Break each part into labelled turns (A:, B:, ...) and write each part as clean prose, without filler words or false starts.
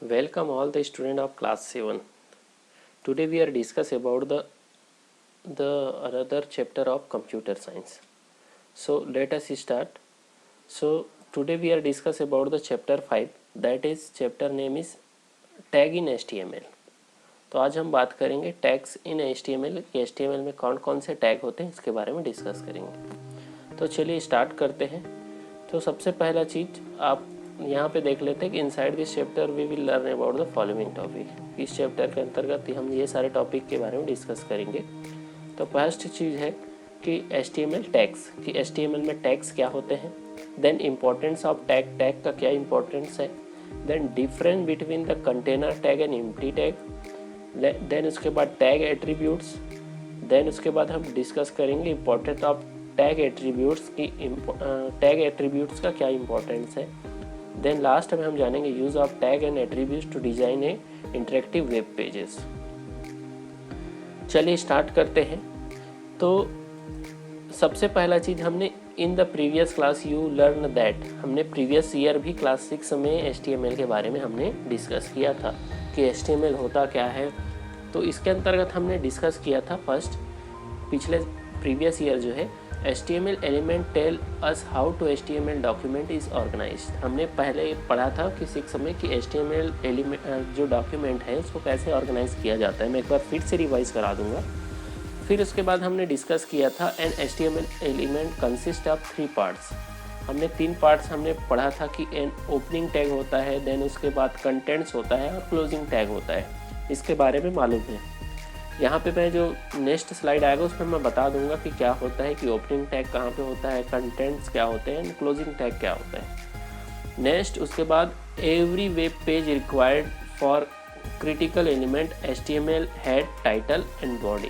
A: Welcome all the student of class 7. Today we are discuss about the another chapter of computer science. So let us start. So today we are discuss about the chapter 5, that is chapter name is tag in HTML. तो आज हम बात करेंगे tags इन HTML कि HTML में कौन कौन से टैग होते हैं इसके बारे में डिस्कस करेंगे। तो चलिए स्टार्ट करते हैं। तो सबसे पहला चीज़ आप यहाँ पे देख लेते हैं कि inside this chapter we will learn about the following topic. इस चैप्टर के अंतर्गत हम ये सारे टॉपिक के बारे में डिस्कस करेंगे। तो फर्स्ट चीज़ है कि HTML टैग्स कि HTML में टैग्स क्या होते हैं, then importance of tag, tag का क्या इम्पोर्टेंस है, then difference between the container tag and empty tag, then उसके बाद टैग एट्रीब्यूट्स, देन उसके बाद हम डिस्कस करेंगे इम्पोर्टेंस ऑफ टैग एट्रीब्यूट्स की टैग एट्रीब्यूट्स का क्या इम्पोर्टेंस है, देन लास्ट में हम जानेंगे use of tag and attributes to design a interactive web pages. चलिए स्टार्ट करते हैं। तो सबसे पहला चीज़ हमने in the previous class you learn that, हमने प्रीवियस ईयर भी क्लास 6 में HTML के बारे में हमने डिस्कस किया था कि HTML होता क्या है। तो इसके अंतर्गत हमने डिस्कस किया था फर्स्ट पिछले प्रीवियस ईयर जो है HTML element tell us how to HTML document is organized. हमने पहले पढ़ा था कि 6 में कि HTML एलिमेंट जो डॉक्यूमेंट है उसको कैसे ऑर्गेनाइज किया जाता है। मैं एक बार फिर से रिवाइज करा दूंगा। फिर उसके बाद हमने डिस्कस किया था an HTML element consist of 3 parts. हमने 3 पार्ट्स हमने पढ़ा था कि एन ओपनिंग टैग होता है, देन उसके बाद कंटेंट्स होता है और क्लोजिंग टैग होता है। इसके बारे में मालूम है। यहाँ पे मैं जो नेक्स्ट स्लाइड आएगा उसमें मैं बता दूंगा कि क्या होता है, कि ओपनिंग टैग कहाँ पे होता है, कंटेंट्स क्या होते हैं, क्लोजिंग टैग क्या होता है। नेक्स्ट उसके बाद every web page required for critical element HTML head, title and body.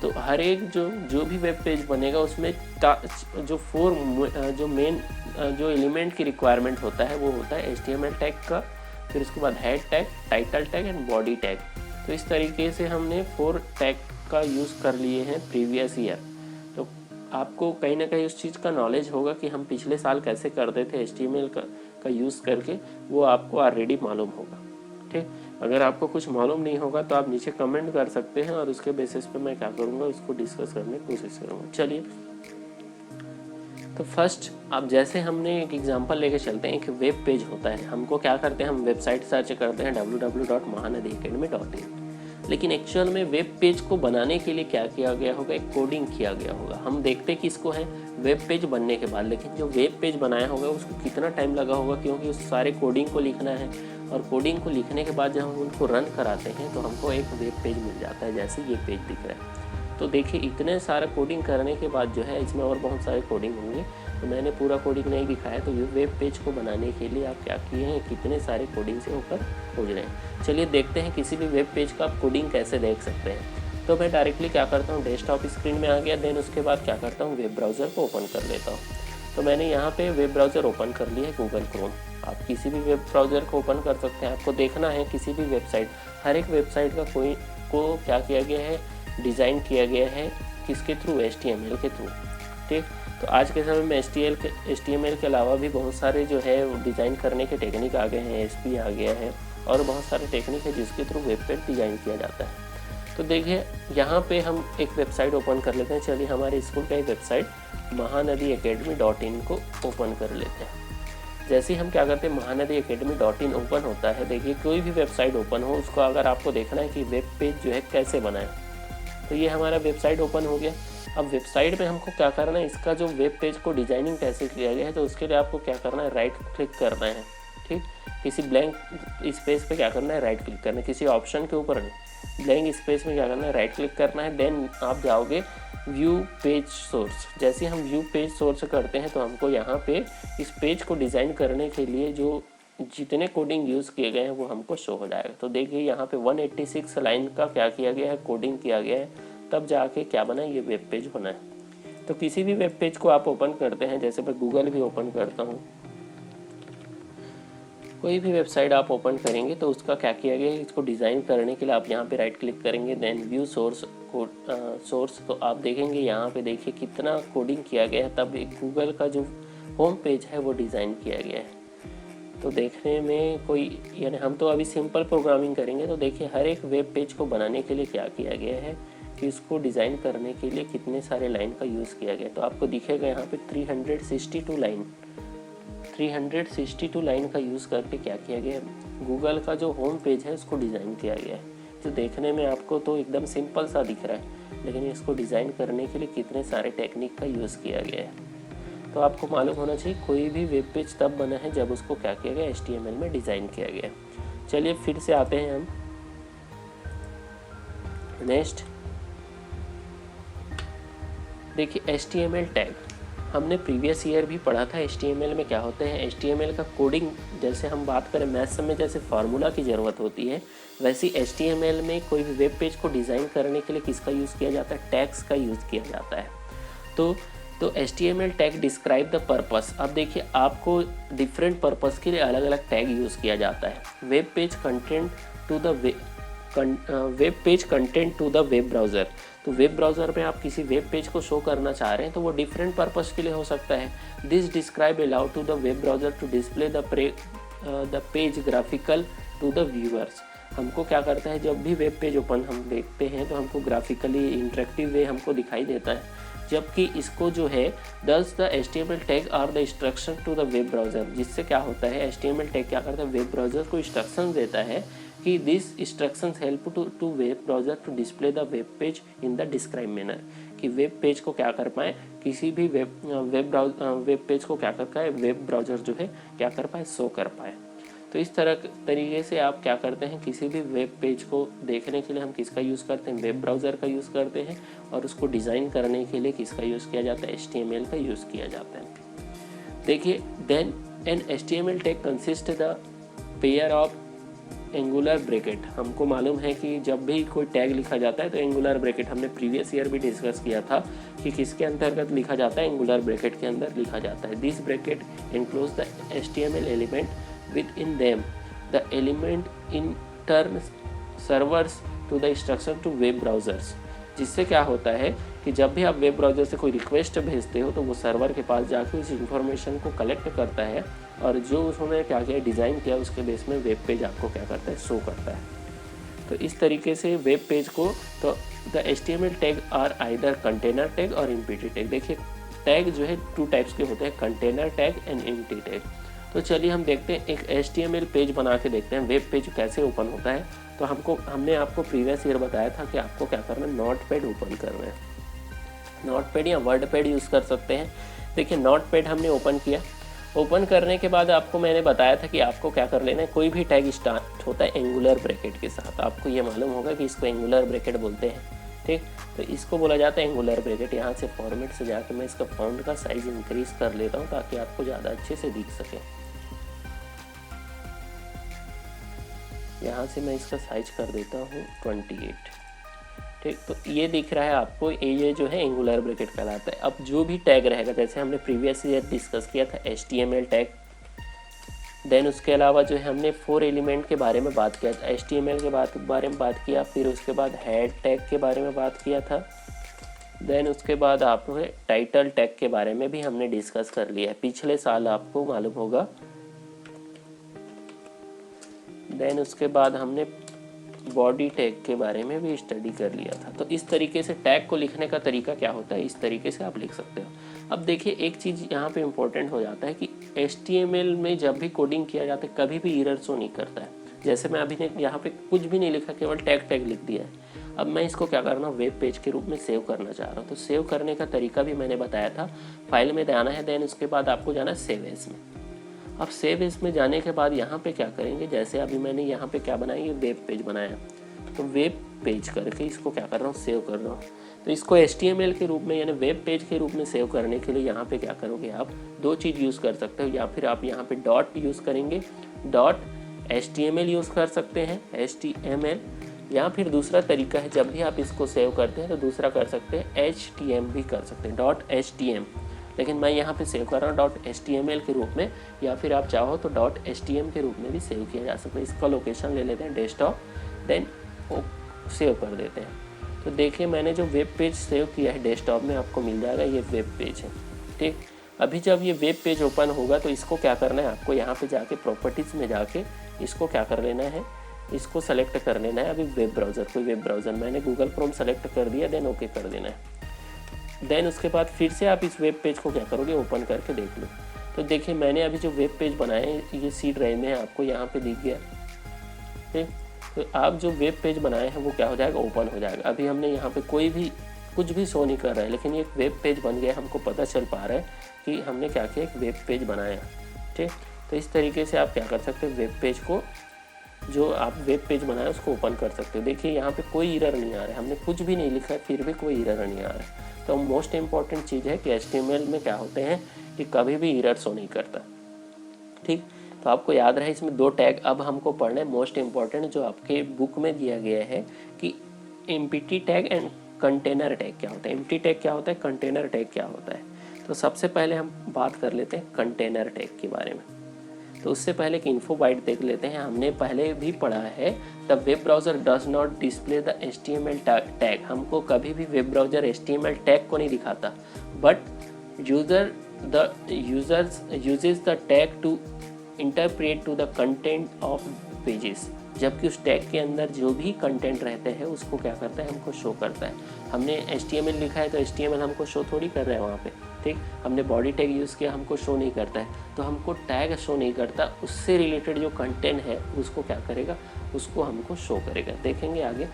A: तो हर एक जो भी वेब पेज बनेगा उसमें जो मेन जो एलिमेंट की रिक्वायरमेंट होता है वो होता है HTML टैग का, फिर उसके बाद head tag, title tag and body tag. तो इस तरीके से हमने 4 टैग का यूज़ कर लिए हैं प्रीवियस ईयर। तो आपको कहीं ना कहीं उस चीज़ का नॉलेज होगा कि हम पिछले साल कैसे करते थे HTML का यूज़ करके, वो आपको ऑलरेडी मालूम होगा। ठीक, अगर आपको कुछ मालूम नहीं होगा तो आप नीचे कमेंट कर सकते हैं और उसके बेसिस पे मैं क्या करूँगा उसको डिस्कस करने की कोशिश करूँगा। चलिए, तो फर्स्ट आप जैसे हमने एक एग्जांपल लेके चलते हैं। एक वेब पेज होता है, हमको क्या करते हैं, हम वेबसाइट सर्च करते हैं www.mahanadiacademy.in, लेकिन एक्चुअल में वेब पेज को बनाने के लिए क्या किया गया होगा, एक कोडिंग किया गया होगा। हम देखते कि इसको है वेब पेज बनने के बाद, लेकिन जो वेब पेज बनाया होगा उसको कितना टाइम लगा होगा, क्योंकि उस सारे कोडिंग को लिखना है और कोडिंग को लिखने के बाद जब हम उनको रन कराते हैं तो हमको एक वेब पेज मिल जाता है, जैसे ये पेज दिख रहा है। तो देखिए इतने सारा कोडिंग करने के बाद जो है इसमें और बहुत सारे कोडिंग होंगे, तो मैंने पूरा कोडिंग नहीं दिखाया। तो ये वेब पेज को बनाने के लिए आप क्या किए हैं, कितने सारे कोडिंग से ऊपर खोज रहे हैं। चलिए देखते हैं किसी भी वेब पेज का आप कोडिंग कैसे देख सकते हैं। तो मैं डायरेक्टली क्या करता हूँ, डेस्कटॉप स्क्रीन में आ गया, देन उसके बाद क्या करता हूँ, वेब ब्राउज़र को ओपन कर लेता हूँ। तो मैंने यहाँ पे वेब ब्राउज़र ओपन कर लिया है, गूगल क्रोम। आप किसी भी वेब ब्राउज़र को ओपन कर सकते हैं। आपको देखना है किसी भी वेबसाइट, हर एक वेबसाइट का को क्या किया गया है, डिज़ाइन किया गया है किसके थ्रू, HTML के थ्रू। ठीक, तो आज के समय में HTML के अलावा भी बहुत सारे जो है डिज़ाइन करने के टेक्निक आ गए हैं, ASP आ गया है और बहुत सारे टेक्निक है जिसके थ्रू वेब पेज डिज़ाइन किया जाता है। तो देखिए यहाँ पे हम एक वेबसाइट ओपन कर लेते हैं। चलिए हमारे स्कूल का एक वेबसाइट mahanadiacademy.in को ओपन कर लेते हैं। जैसे ही हम क्या करते हैं, mahanadiacademy.in ओपन होता है। देखिए कोई भी वेबसाइट ओपन हो उसको अगर आपको देखना है कि वेब पेज जो है कैसे बनाए, तो ये हमारा वेबसाइट ओपन हो गया। अब वेबसाइट में हमको क्या करना है, इसका जो वेब पेज को डिजाइनिंग कैसे किया गया है, तो उसके लिए आपको क्या करना है, राइट क्लिक करना है। ठीक, किसी ब्लैंक स्पेस पे क्या करना है, राइट क्लिक करना है, किसी ऑप्शन के ऊपर नहीं, ब्लैंक स्पेस में क्या करना है, राइट क्लिक करना है। देन आप जाओगे व्यू पेज सोर्स। जैसे हम व्यू पेज सोर्स करते हैं तो हमको यहाँ पे इस पेज को डिज़ाइन करने के लिए जो जितने कोडिंग यूज़ किए गए हैं वो हमको शो हो जाएगा। तो देखिए यहाँ पे 186 लाइन का क्या किया गया है, कोडिंग किया गया है, तब जाके क्या बना, ये वेब पेज बना है। तो किसी भी वेब पेज को आप ओपन करते हैं, जैसे मैं गूगल भी ओपन करता हूँ, कोई भी वेबसाइट आप ओपन करेंगे तो उसका क्या किया गया है, इसको डिज़ाइन करने के लिए आप यहाँ पे राइट क्लिक करेंगे, देन व्यू सोर्स सोर्स। तो आप देखेंगे यहाँ पे देखिए कितना कोडिंग किया गया है, तब एक गूगल का जो होम पेज है वो डिज़ाइन किया गया है। तो देखने में कोई यानी हम तो अभी सिंपल प्रोग्रामिंग करेंगे। तो देखिए हर एक वेब पेज को बनाने के लिए क्या किया गया है कि इसको डिज़ाइन करने के लिए कितने सारे लाइन का यूज़ किया गया। तो आपको दिखेगा यहाँ पे 362 लाइन का यूज़ करके क्या किया गया है, गूगल का जो होम पेज है उसको डिज़ाइन किया गया है। जो देखने में आपको तो एकदम सिंपल सा दिख रहा है, लेकिन इसको डिज़ाइन करने के लिए कितने सारे टेक्निक का यूज़ किया गया है। तो आपको मालूम होना चाहिए कोई भी वेब पेज तब बना है जब उसको क्या किया गया, HTML में डिज़ाइन किया गया। चलिए फिर से आते हैं हम नेक्स्ट। देखिए HTML टैग हमने प्रीवियस ईयर भी पढ़ा था। HTML में क्या होते हैं, HTML का कोडिंग, जैसे हम बात करें मैथ्स में जैसे फार्मूला की ज़रूरत होती है, वैसी HTML में कोई भी वेब पेज को डिज़ाइन करने के लिए किसका यूज़ किया जाता है, टैग्स का यूज़ किया जाता है। तो HTML tag describe the purpose. अब देखिए आपको डिफरेंट पर्पस के लिए अलग अलग टैग यूज़ किया जाता है। Web page content to the web browser. तो वेब ब्राउज़र में आप किसी वेब पेज को शो करना चाह रहे हैं तो वो डिफरेंट पर्पस के लिए हो सकता है। This describe allow to the web browser to display the page graphical to the viewers. हमको क्या करता है, जब भी वेब पेज ओपन हम देखते हैं तो हमको ग्राफिकली इंटरेक्टिव वे हमको दिखाई देता है, जबकि इसको जो है thus the HTML tag are the instruction to the web browser. जिससे क्या होता है, HTML टैग क्या करता है, वेब ब्राउज़र को इंस्ट्रक्शन देता है कि this instructions help to web browser to display the web page in the describe manner, कि वेब पेज को क्या कर पाए, किसी भी वेब पेज को क्या कर पाए, वेब ब्राउज़र जो है क्या कर पाए, शो कर पाए। तो इस तरीके से आप क्या करते हैं, किसी भी वेब पेज को देखने के लिए हम किसका यूज़ करते हैं, वेब ब्राउज़र का यूज़ करते हैं, और उसको डिज़ाइन करने के लिए किसका यूज़ किया जाता है, HTML का यूज़ किया जाता है। देखिए then an HTML tag consist the pair of angular bracket. हमको मालूम है कि जब भी कोई टैग लिखा जाता है तो एंगुलर ब्रैकेट, हमने प्रीवियस ईयर भी डिस्कस किया था कि किसके अंतर्गत लिखा जाता है, एंगुलर ब्रैकेट के अंदर लिखा जाता है। This bracket includes the HTML element within them. The element in turn servers to the instruction to web browsers. जिससे क्या होता है कि जब भी आप वेब ब्राउज़र से कोई रिक्वेस्ट भेजते हो तो वो सर्वर के पास जाके उस इंफॉर्मेशन को कलेक्ट करता है, और जो उसने क्या किया, डिज़ाइन किया, उसके बेस में वेब पेज आपको क्या करता है, शो करता है। तो इस तरीके से वेब पेज को, तो the HTML tag are either container tag और एम्प्टी टैग। देखिए टैग जो है 2 टाइप्स के होते हैं, container tag and empty tag. तो चलिए हम देखते हैं, एक HTML पेज बना के देखते हैं वेब पेज कैसे ओपन होता है। तो हमने आपको प्रीवियस ईयर बताया था कि आपको क्या करना है, नोटपैड ओपन करना है। नोटपैड या वर्डपैड यूज़ कर सकते हैं। देखिए नोटपैड हमने ओपन किया। ओपन करने के बाद आपको मैंने बताया था कि आपको क्या कर लेना है, कोई भी टैग स्टार्ट होता है एंगुलर ब्रैकेट के साथ। आपको ये मालूम होगा कि इसको एंगुलर ब्रैकेट बोलते हैं, ठीक। तो इसको बोला जाता है एंगुलर ब्रैकेट। यहाँ से फॉर्मेट से जाकर मैं इसका फॉन्ट का साइज़ इंक्रीज़ कर लेता हूँ ताकि आपको ज़्यादा अच्छे से दिख सके। यहाँ से मैं इसका साइज कर देता हूँ 28, ठीक। तो ये दिख रहा है आपको, ये जो है एंगुलर ब्रैकेट कहलाता है। अब जो भी टैग रहेगा, जैसे हमने प्रीवियस ईयर डिस्कस किया था HTML टैग, देन उसके अलावा जो है हमने 4 एलिमेंट के बारे में बात किया था, HTML के बारे में बात किया, फिर उसके बाद हेड टैग के बारे में बात किया था, देन उसके बाद आपको टाइटल टैग के बारे में भी हमने डिस्कस कर लिया है, पिछले साल आपको मालूम होगा। देन उसके बाद हमने बॉडी टैग के बारे में भी स्टडी कर लिया था। तो इस तरीके से टैग को लिखने का तरीका क्या होता है, इस तरीके से आप लिख सकते हो। अब देखिए एक चीज़ यहाँ पे इम्पोर्टेंट हो जाता है कि HTML में जब भी कोडिंग किया जाता है कभी भी एरर शो नहीं करता है। जैसे मैं अभी ने यहाँ पे कुछ भी नहीं लिखा, केवल टैग लिख दिया है। अब मैं इसको क्या करना, वेब पेज के रूप में सेव करना चाह रहा हूँ। तो सेव करने का तरीका भी मैंने बताया था, फाइल में जाना है, देन उसके बाद आपको जाना है सेव एज में। अब सेव एज में जाने के बाद यहाँ पे क्या करेंगे, जैसे अभी मैंने यहाँ पे क्या बनाया, ये वेब पेज बनाया, तो वेब पेज करके इसको क्या कर रहा हूँ, सेव कर रहा हूँ। तो इसको HTML के रूप में यानी वेब पेज के रूप में सेव करने के लिए यहाँ पे क्या करोगे, आप 2 चीज़ यूज़ कर सकते हो, या फिर आप यहाँ पे डॉट यूज़ करेंगे, .html यूज़ कर सकते हैं, HTML, या फिर दूसरा तरीका है, जब भी आप इसको सेव करते हैं तो दूसरा कर सकते हैं, HTML भी कर सकते हैं, .htm, लेकिन मैं यहाँ पे सेव कर रहा हूँ .html के रूप में, या फिर आप चाहो तो .htm के रूप में भी सेव किया जा सकता है। इसका लोकेशन ले लेते हैं डेस्कटॉप, देन सेव कर देते हैं। तो देखिए मैंने जो वेब पेज सेव किया है डेस्कटॉप में, आपको मिल जाएगा, ये वेब पेज है, ठीक। अभी जब ये वेब पेज ओपन होगा तो इसको क्या करना है, आपको यहाँ पे जाके प्रॉपर्टीज़ में जाके इसको क्या कर लेना है, इसको सेलेक्ट कर लेना है। अभी वेब ब्राउज़र, कोई वेब ब्राउज़र, मैंने गूगल क्रोम सेलेक्ट कर दिया, देन ओके कर देना है। देन उसके बाद फिर से आप इस वेब पेज को क्या करोगे, ओपन करके देख लो। तो देखिए मैंने अभी जो वेब पेज बनाए ये सी ड्राइव में आपको यहाँ पे दिख गया, ठीक। तो आप जो वेब पेज बनाए हैं वो क्या हो जाएगा, ओपन हो जाएगा। अभी हमने यहाँ पे कोई भी कुछ भी शो नहीं कर रहा है, लेकिन ये एक वेब पेज बन गया, हमको पता चल पा रहा है कि हमने क्या किया, एक वेब पेज बनाया, ठीक। तो इस तरीके से आप क्या कर सकते हो, वेब पेज को, जो आप वेब पेज बनाए उसको ओपन कर सकते हो। देखिए यहाँ पे कोई एरर नहीं आ रहा है, हमने कुछ भी नहीं लिखा है फिर भी कोई एरर नहीं आ रहा है। तो मोस्ट इम्पॉर्टेंट चीज़ है कि HTML में क्या होते हैं कि कभी भी एरर शो नहीं करता, ठीक। तो आपको याद रहे इसमें 2 टैग अब हमको पढ़ना है मोस्ट इम्पॉर्टेंट, जो आपके बुक में दिया गया है कि empty tag and container tag क्या होता है। एम्प्टी टैग क्या होता है, कंटेनर टैग क्या होता है। तो सबसे पहले हम बात कर लेते हैं कंटेनर टैग के बारे में। तो उससे पहले एक इन्फो बाइट देख लेते हैं। हमने पहले भी पढ़ा है the web browser does not display the HTML tag. हमको कभी भी वेब ब्राउज़र HTML टैग को नहीं दिखाता, but users uses the tag to interpret to the content of pages. जबकि उस टैग के अंदर जो भी कंटेंट रहते हैं उसको क्या करता है, हमको शो करता है। हमने HTML लिखा है तो HTML हमको शो थोड़ी कर रहा है वहाँ पे, ठीक। हमने बॉडी टैग यूज़ किया, हमको शो नहीं करता है। तो हमको टैग शो नहीं करता, उससे रिलेटेड जो कंटेंट है उसको क्या करेगा, उसको हमको शो करेगा। देखेंगे आगे।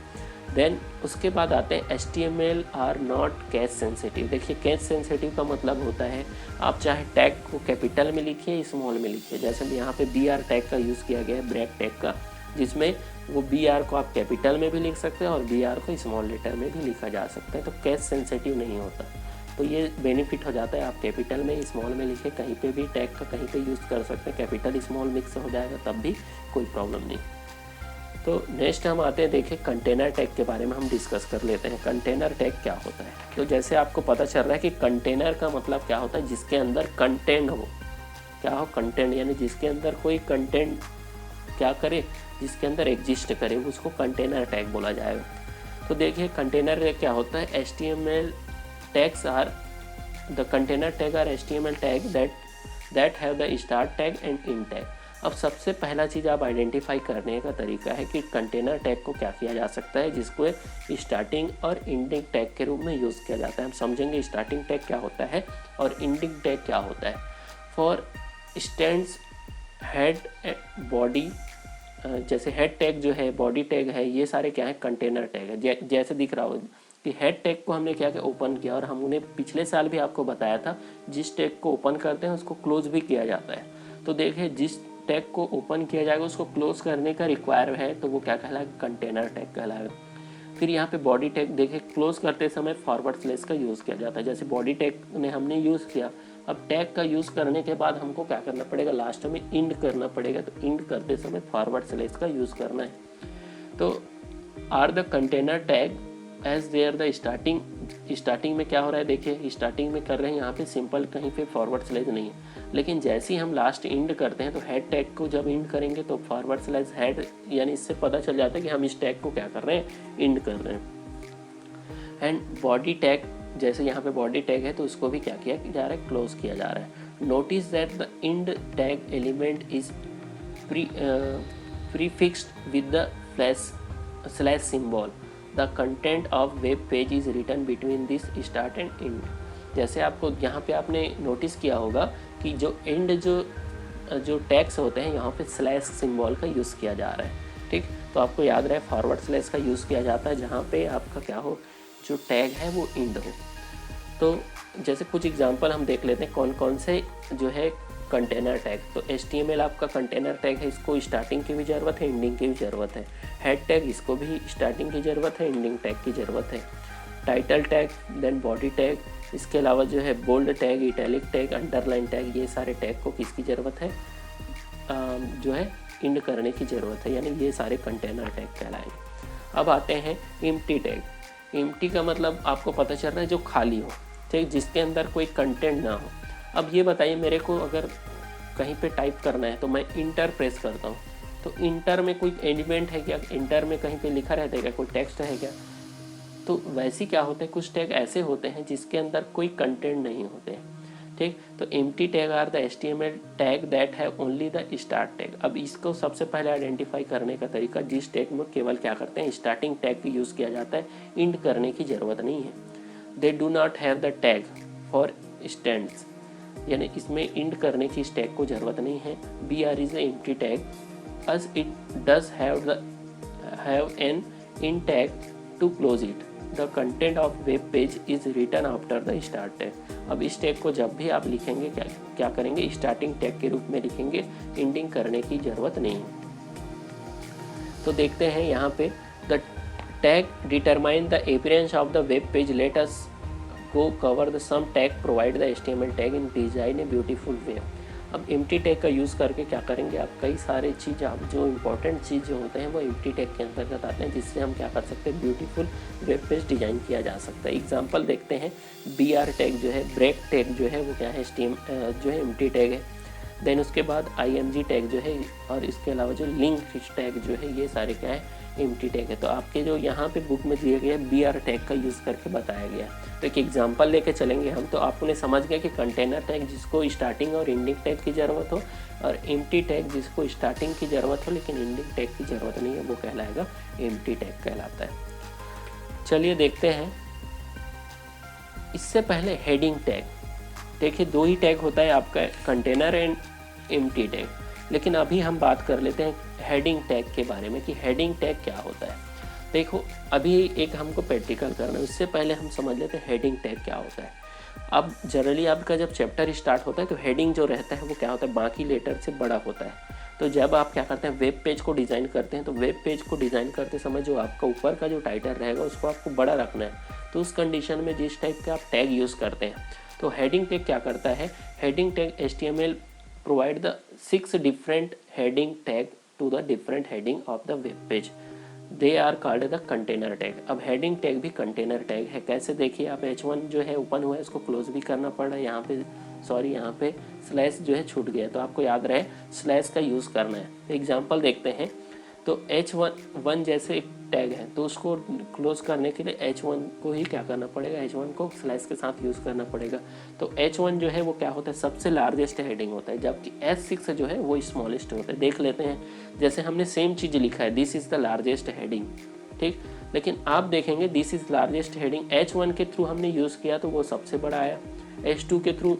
A: देन उसके बाद आते हैं HTML are not case sensitive. देखिए केस सेंसिटिव का मतलब होता है आप चाहे टैग को कैपिटल में लिखिए स्मॉल में लिखिए। जैसे यहाँ पे BR टैग का यूज़ किया गया है, ब्रैक टैग का, जिसमें वो BR को आप कैपिटल में भी लिख सकते हैं और BR को स्मॉल लेटर में भी लिखा जा सकता है। तो केस सेंसिटिव नहीं होता। तो ये बेनिफिट हो जाता है, आप कैपिटल में स्मॉल में लिखे, कहीं पे भी टैग का कहीं पे यूज़ कर सकते हैं। कैपिटल स्मॉल मिक्स हो जाएगा तब भी कोई प्रॉब्लम नहीं। तो नेक्स्ट हम आते हैं, देखिए कंटेनर टैग के बारे में हम डिस्कस कर लेते हैं। कंटेनर टैग क्या होता है। तो जैसे आपको पता चल रहा है कि कंटेनर का मतलब क्या होता है, जिसके अंदर कंटेंट हो, क्या हो, कंटेंट, यानी जिसके अंदर कोई कंटेंट क्या करे, जिसके अंदर एग्जिस्ट करे, उसको कंटेनर टैग बोला जाएगा। तो देखिए कंटेनर टैग क्या होता है, HTML tags are the container tag are HTML tag that have the start tag and end tag. अब सबसे पहला चीज़ आप आइडेंटिफाई करने का तरीका है कि कंटेनर टैग को क्या किया जा सकता है, जिसको स्टार्टिंग और एंडिंग टैग के रूप में यूज़ किया जाता है। हम समझेंगे स्टार्टिंग टैग क्या होता है और एंडिंग टैग क्या होता है। फॉर स्टैंड्स हेड बॉडी, जैसे हेड टैग जो है, बॉडी टैग है, ये सारे क्या है, कंटेनर टैग है। जैसे दिख रहा हो कि हेड टैग को हमने क्या किया, ओपन किया, और हमने पिछले साल भी आपको बताया था जिस टैग को ओपन करते हैं उसको क्लोज भी किया जाता है। तो देखिए जिस टैग को ओपन किया जाएगा उसको क्लोज करने का रिक्वायर है तो वो क्या कहलाएगा, कंटेनर टैग कहलाएगा। फिर यहाँ पे बॉडी टैग देखिए क्लोज करते समय फॉरवर्ड स्लैश का यूज़ किया जाता है। जैसे बॉडी टैग ने हमने यूज़ किया, अब टैग का यूज़ करने के बाद हमको क्या करना पड़ेगा, लास्ट में इंड करना पड़ेगा। तो इंड करते समय फॉरवर्ड स्लैश का यूज़ करना है। तो are the container tag as there the starting में क्या हो रहा है, देखिए स्टार्टिंग में कर रहे हैं यहाँ पे सिंपल, कहीं पे फॉरवर्ड स्लैश नहीं है। लेकिन जैसे ही हम लास्ट इंड करते हैं तो हेड टैग को जब इंड करेंगे तो फॉरवर्ड स्लैश हेड, यानी इससे पता चल जाता है कि हम इस टैग को क्या कर रहे हैं, इंड कर रहे हैं। एंड बॉडी टैग, जैसे यहाँ पे बॉडी टैग है तो उसको भी क्या किया जा रहा है, क्लोज किया जा रहा है। Notice that the end tag element is prefixed with the slash symbol. The content of web page is written between this start and end. जैसे आपको यहाँ पे आपने नोटिस किया होगा कि जो एंड जो टैग्स होते हैं यहाँ पे स्लैश सिंबल का यूज़ किया जा रहा है, ठीक। तो आपको याद रहे फॉरवर्ड स्लैश का यूज़ किया जाता है जहाँ पे आपका क्या हो, जो टैग है वो इंड हो। तो जैसे कुछ एग्जांपल हम देख लेते हैं कौन कौन से जो है कंटेनर टैग। तो HTML आपका कंटेनर टैग है, इसको स्टार्टिंग की भी ज़रूरत है, एंडिंग की भी ज़रूरत है। हेड टैग, इसको भी स्टार्टिंग की ज़रूरत है, एंडिंग टैग की ज़रूरत है। Title tag, then body tag, इसके अलावा जो है bold tag, italic tag, underline tag, ये सारे टैग को किसकी ज़रूरत है, जो है इंड करने की ज़रूरत है, यानी ये सारे कंटेनर टैग कहलाएंगे। अब आते हैं एम्प्टी टैग। एम्प्टी का मतलब आपको पता चल रहा है जो खाली हो, ठीक, जिसके अंदर कोई कंटेंट ना हो। अब ये बताइए मेरे को अगर कहीं पे टाइप करना है तो मैं इंटर प्रेस करता हूँ, तो इंटर में कोई एलिमेंट है क्या, इंटर में कहीं पे लिखा रहता है क्या, कोई टेक्स्ट है क्या। तो वैसे क्या होता है, कुछ टैग ऐसे होते हैं जिसके अंदर कोई कंटेंट नहीं होते हैं, ठीक। तो empty tag are the HTML tag that have only the start tag. अब इसको सबसे पहले आइडेंटिफाई करने का तरीका, जिस टैग में केवल क्या करते हैं स्टार्टिंग टैग की यूज़ किया जाता है, इंड करने की ज़रूरत नहीं है। They do not have the tag for stands, यानी इसमें इंड करने की इस टैग को ज़रूरत नहीं है। BR is a empty tag as it does have an in tag to close it. The content of web page is written after the start tag. अब इस टैग को जब भी आप लिखेंगे क्या करेंगे, स्टार्टिंग टैग के रूप में लिखेंगे, इंडिंग करने की ज़रूरत नहीं है। तो देखते हैं यहाँ पे the tag determine the appearance of the web page. Let us go cover the some tag provide the HTML tag in design a beautiful way. अब एम्प्टी टैग का यूज़ करके क्या करेंगे, आप कई सारे चीज़, आप जो इम्पोर्टेंट चीज़ जो होते हैं वो एम्प्टी टैग के अंतर्गत आते हैं, जिससे हम क्या कर सकते हैं, ब्यूटीफुल वेब पेज डिज़ाइन किया जा सकता है। एग्जांपल देखते हैं, BR टैग जो है, ब्रेक टैग जो है वो क्या है, जो है एम्प्टी टैग है। देन उसके बाद IMG टैग जो है, और इसके अलावा जो लिंक टैग जो है, ये सारे क्या है, एम्प्टी टैग है। तो आपके जो यहाँ पे बुक में दिए गए BR टैग का यूज़ करके बताया गया है। तो एक एग्जांपल लेके चलेंगे हम, तो आपने समझ गया कि कंटेनर टैग जिसको स्टार्टिंग और एंडिंग टैग की ज़रूरत हो, और एम्प्टी टैग जिसको स्टार्टिंग की ज़रूरत हो लेकिन एंडिंग टैग की ज़रूरत नहीं है, वो कहलाएगा एम्प्टी टैग कहलाता है। चलिए देखते हैं, इससे पहले हेडिंग टैग। देखिए दो ही टैग होता है आपका, कंटेनर एंड एम्प्टी टैग, लेकिन अभी हम बात कर लेते हैं हेडिंग टैग के बारे में कि हेडिंग टैग क्या होता है। देखो अभी एक हमको प्रैक्टिकल करना है, उससे पहले हम समझ लेते हैं हेडिंग टैग क्या होता है। अब जनरली आपका जब चैप्टर स्टार्ट होता है तो हेडिंग जो रहता है वो क्या होता है, बाकी लेटर से बड़ा होता है। तो जब आप क्या करते हैं, वेब पेज को डिज़ाइन करते हैं, तो वेब पेज को डिज़ाइन करते समय जो आपका ऊपर का जो टाइटल रहेगा उसको आपको बड़ा रखना है। तो उस कंडीशन में जिस टाइप का आप टैग यूज़ करते हैं, तो हेडिंग टैग क्या करता है, heading tag HTML provide the 6 different heading tag to the different heading of the web page. They are called the container tag. अब हेडिंग टैग भी कंटेनर टैग है। कैसे, देखिए आप H1 जो है ओपन हुआ है, इसको क्लोज भी करना पड़ रहा है, यहाँ पे सॉरी यहाँ पे स्लैश जो है छूट गया, तो आपको याद रहे स्लैश का यूज़ करना है। एग्जांपल देखते हैं, तो H1 जैसे एक टैग है, तो उसको क्लोज करने के लिए H1 को ही क्या करना पड़ेगा, H1 को स्लैश के साथ यूज़ करना पड़ेगा। तो H1 जो है वो क्या होता है, सबसे लार्जेस्ट हेडिंग होता है, जबकि H6 जो है वो स्मॉलेस्ट होता है। देख लेते हैं, जैसे हमने सेम चीज़ लिखा है, this is the largest heading, ठीक, लेकिन आप देखेंगे this is largest heading H1 के थ्रू हमने यूज़ किया तो वो सबसे बड़ा आया, H2 के थ्रू